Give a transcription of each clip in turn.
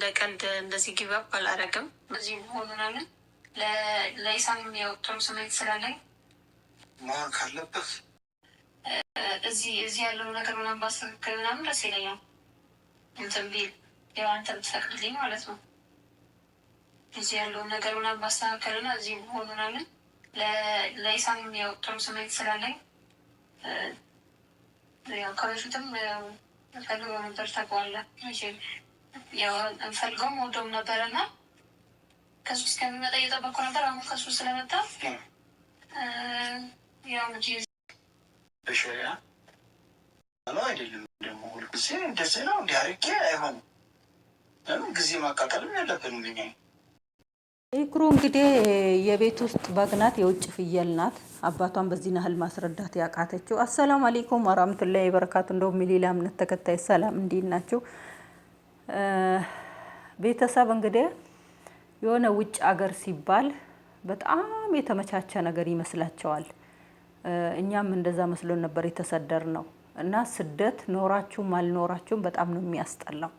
እንደ ቀልድ እንደዚህ ጊባብ አላረግም። እዚህ ሆኑናለን ለኢሳም የሚያወጥሩ ስሜት ስላለኝ መሆን ካለበት እዚህ ያለው ነገር ምናምን ባስተካከል ምናምን ደስ ይለኛል። እንትን ቢል ያው አንተ ብትፈቅድልኝ ማለት ነው። እዚህ ያለውን ነገር ምናምን ባስተካከልና እዚህ ሆኑናለን ለኢሳም የሚያወጥሩ ስሜት ስላለኝ ያው ከበፊትም ፈልገው ነበር ታውቀዋለህ። ያው እንፈልገውም ወደውም ነበረና ከሱ እስከሚመጣ እየጠበኩ ነበር። አሁን ከሱ ስለመጣ ያው እንጂ በሸሪያ ነው አይደለም። ደግሞ ሁልጊዜ እንደዚህ ነው እንዲያርጌ አይሆንም። ለምን ጊዜ ማቃጠልም ያለብንም እኛ። ኢክሩ እንግዲህ የቤት ውስጥ በግ ናት፣ የውጭ ፍየል ናት። አባቷን በዚህ ናህል ማስረዳት ያቃተችው። አሰላሙ አለይኩም ወራህመቱላሂ ወበረካቱ። እንደውም የሌላ እምነት ተከታይ ሰላም እንዴት ናችሁ ቤተሰብ? እንግዲህ የሆነ ውጭ አገር ሲባል በጣም የተመቻቸ ነገር ይመስላቸዋል። እኛም እንደዛ መስሎን ነበር የተሰደር ነው። እና ስደት ኖራችሁም አልኖራችሁም በጣም ነው የሚያስጠላው።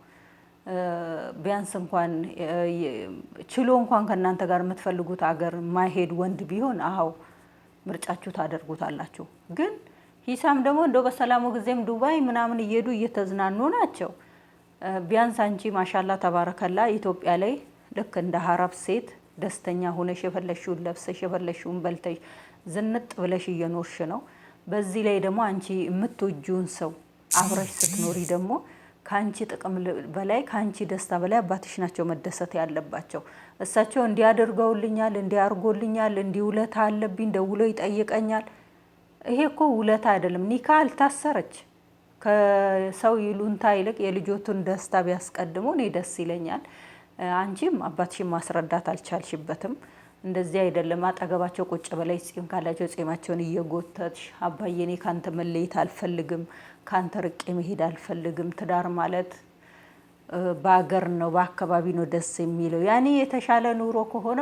ቢያንስ እንኳን ችሎ እንኳን ከእናንተ ጋር የምትፈልጉት አገር ማይሄድ ወንድ ቢሆን አዎ ምርጫችሁ ታደርጉታላችሁ። ግን ሂሳም ደግሞ እንደው በሰላሙ ጊዜም ዱባይ ምናምን እየሄዱ እየተዝናኑ ናቸው። ቢያንስ አንቺ ማሻላ ተባረከላ ኢትዮጵያ ላይ ልክ እንደ ሀረብ ሴት ደስተኛ ሆነሽ የፈለሽውን ለብሰሽ የፈለሽውን በልተሽ ዝንጥ ብለሽ እየኖርሽ ነው። በዚህ ላይ ደግሞ አንቺ የምትወጂውን ሰው አብረሽ ስትኖሪ ደግሞ ካንቺ ጥቅም በላይ ካንቺ ደስታ በላይ አባትሽ ናቸው መደሰት ያለባቸው። እሳቸው እንዲያደርገውልኛል እንዲያርጎልኛል እንዲውለታ አለብኝ ደውሎ ይጠይቀኛል። ይሄ እኮ ውለታ አይደለም። ኒካ አልታሰረች ከሰው ይሉንታ ይልቅ የልጆቱን ደስታ ቢያስቀድሙ እኔ ደስ ይለኛል። አንቺም አባትሽን ማስረዳት አልቻልሽበትም። እንደዚህ አይደለም። አጠገባቸው ቁጭ በላይ ጺም ካላቸው ጺማቸውን እየጎተትሽ አባዬ እኔ ካንተ መለየት አልፈልግም፣ ካንተ ርቄ መሄድ አልፈልግም። ትዳር ማለት በአገር ነው በአካባቢ ነው ደስ የሚለው። ያኔ የተሻለ ኑሮ ከሆነ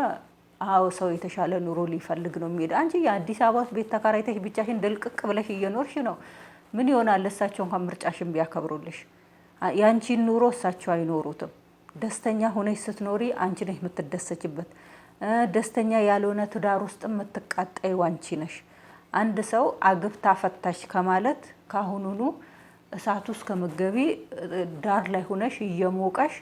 አዎ ሰው የተሻለ ኑሮ ሊፈልግ ነው የሚሄድ። አንቺ የአዲስ አበባ ውስጥ ቤት ተከራይተሽ ብቻሽን ድልቅቅ ብለሽ እየኖርሽ ነው። ምን ይሆናል? እሳቸው እንኳን ምርጫሽን ቢያከብሩልሽ ያንቺን ኑሮ እሳቸው አይኖሩትም። ደስተኛ ሆነሽ ስትኖሪ አንቺ ነሽ የምትደሰችበት። ደስተኛ ያልሆነ ትዳር ውስጥ የምትቃጠይው አንቺ ነሽ። አንድ ሰው አግብታ ፈታሽ ከማለት ካሁኑኑ እሳት ውስጥ ከምትገቢ ዳር ላይ ሆነሽ እየሞቀሽ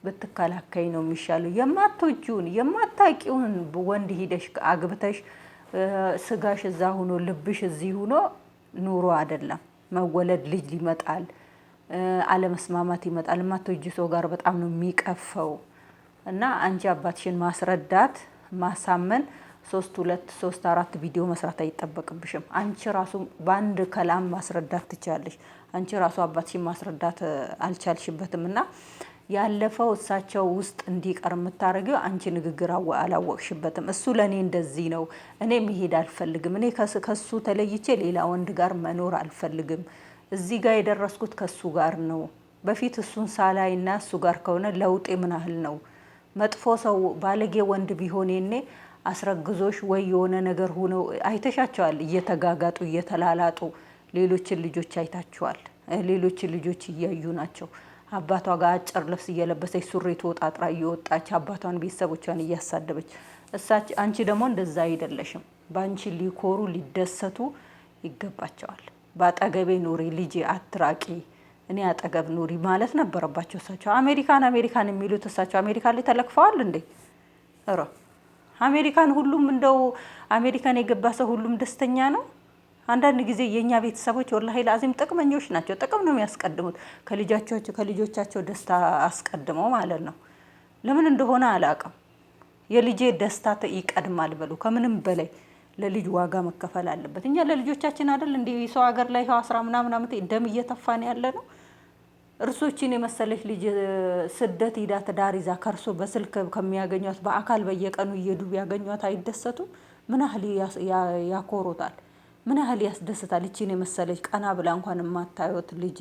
ብትከላከይ ነው የሚሻለው። የማትወጂውን የማታውቂውን ወንድ ሂደሽ አግብተሽ ስጋሽ እዛ ሆኖ ልብሽ እዚህ ሆኖ ኑሮ አይደለም። መወለድ ልጅ ይመጣል፣ አለመስማማት ይመጣል። የማትወጂ ሰው ጋር በጣም ነው የሚቀፈው። እና አንቺ አባትሽን ማስረዳት ማሳመን 3-4 ቪዲዮ መስራት አይጠበቅብሽም። አንቺ ራሱ በአንድ ከላም ማስረዳት ትቻለሽ። አንቺ ራሱ አባትሽን ማስረዳት አልቻልሽበትም። እና ያለፈው እሳቸው ውስጥ እንዲቀር የምታደርጊው አንቺ ንግግር አላወቅሽበትም። እሱ ለኔ እንደዚህ ነው፣ እኔ መሄድ አልፈልግም፣ እኔ ከሱ ተለይቼ ሌላ ወንድ ጋር መኖር አልፈልግም፣ እዚህ ጋር የደረስኩት ከሱ ጋር ነው። በፊት እሱን ሳላይና እሱ ጋር ከሆነ ለውጤ ምን ያህል ነው? መጥፎ ሰው ባለጌ ወንድ ቢሆን የኔ አስረግዞሽ ወይ የሆነ ነገር ሆኖ አይተሻቸዋል። እየተጋጋጡ እየተላላጡ ሌሎችን ልጆች አይታቸዋል። ሌሎችን ልጆች እያዩ ናቸው። አባቷ ጋር አጭር ልብስ እየለበሰች ሱሪ ተወጣጥራ እየወጣች አባቷን ቤተሰቦቿን እያሳደበች አንቺ ደግሞ እንደዛ አይደለሽም። በአንቺ ሊኮሩ ሊደሰቱ ይገባቸዋል። በአጠገቤ ኑሪ ልጄ አትራቂ፣ እኔ አጠገብ ኑሪ ማለት ነበረባቸው እሳቸው። አሜሪካን የሚሉት እሳቸው አሜሪካን ላይ ተለክፈዋል እንዴ? ኧረ አሜሪካን ሁሉም እንደው አሜሪካን የገባ ሰው ሁሉም ደስተኛ ነው? አንዳንድ ጊዜ የኛ ቤተሰቦች ወላሂ ለአዚም ጥቅመኞች ናቸው። ጥቅም ነው የሚያስቀድሙት ከልጆቻቸው ደስታ አስቀድመው ማለት ነው። ለምን እንደሆነ አላውቅም። የልጄ ደስታ ይቀድማል በሉ። ከምንም በላይ ለልጅ ዋጋ መከፈል አለበት። እኛ ለልጆቻችን አይደል እንዴ ሰው ሀገር ላይ 10 ምናምን ዓመት ደም እየተፋን ያለ ነው። እርሶችን የመሰለች ልጅ ስደት ሂዳ ትዳር ይዛ ከርሶ በስልክ ከሚያገኟት በአካል በየቀኑ እየሄዱ ቢያገኟት አይደሰቱም? ምን ያህል ያኮሩታል? ምን ያህል ያስደስታል? እቺን የመሰለች ቀና ብላ እንኳን የማታዩት ልጅ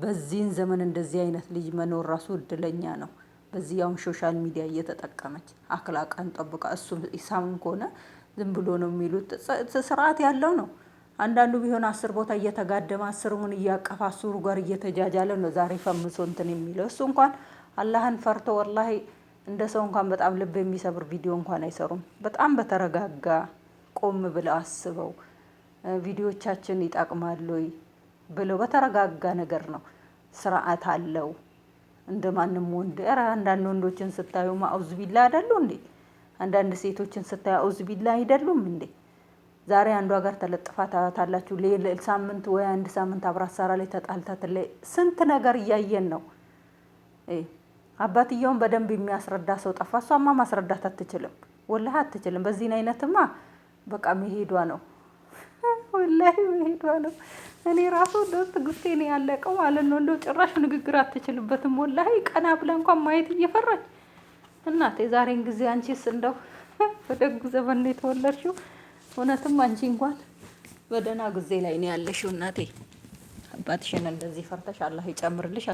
በዚህን ዘመን እንደዚህ አይነት ልጅ መኖር ራሱ እድለኛ ነው። በዚያውን ሶሻል ሚዲያ እየተጠቀመች አክላቃን ጠብቃ እሱ ኢሳም ከሆነ ዝም ብሎ ነው የሚሉት። ስርዓት ያለው ነው። አንዳንዱ ቢሆን 10 ቦታ እየተጋደመ 10ውን እያቀፋ 10 ጋር እየተጃጃለ ነው ዛሬ ፈምሶ እንትን የሚለው። እሱ እንኳን አላህን ፈርቶ ወላሂ እንደ ሰው እንኳን በጣም ልብ የሚሰብር ቪዲዮ እንኳን አይሰሩም። በጣም በተረጋጋ ቆም ብለው አስበው ቪዲዮቻችን ይጠቅማሉ ብለው በተረጋጋ ነገር ነው። ስርዓት አለው እንደማንም ወንድ። ኧረ አንዳንድ ወንዶችን ስታዩ ማኡዝ ቢላ አይደሉ እንዴ? አንዳንድ ሴቶችን ስታዩ አኡዝ ቢላ አይደሉም እንዴ? ዛሬ አንዷ ጋር ተለጥፋ ታያታላችሁ። ሳምንት ወይ አንድ ሳምንት አብራት ሰራ ላይ ተጣልታት ላይ ስንት ነገር እያየን ነው። አባትየውን በደንብ የሚያስረዳ ሰው ጠፋ። እሷማ ማስረዳት አትችልም፣ ወላሂ አትችልም። በዚህን አይነትማ በቃ መሄዷ ነው፣ ወላሂ መሄዷ ነው። እኔ ራሱ ትዕግስቴ ነው ያለቀው ማለት ነው። እንደው ጭራሽ ንግግር አትችልበትም ወላሂ። ቀና ብላ እንኳን ማየት እየፈራች እናቴ። ዛሬን ጊዜ አንቺስ እንደው በደጉ ዘመን ነው የተወለድሽው። እውነትም አንቺ እንኳን በደህና ጊዜ ላይ ነው ያለሽው እናቴ። አባትሽን እንደዚህ ፈርተሽ አላህ ይጨምርልሽ።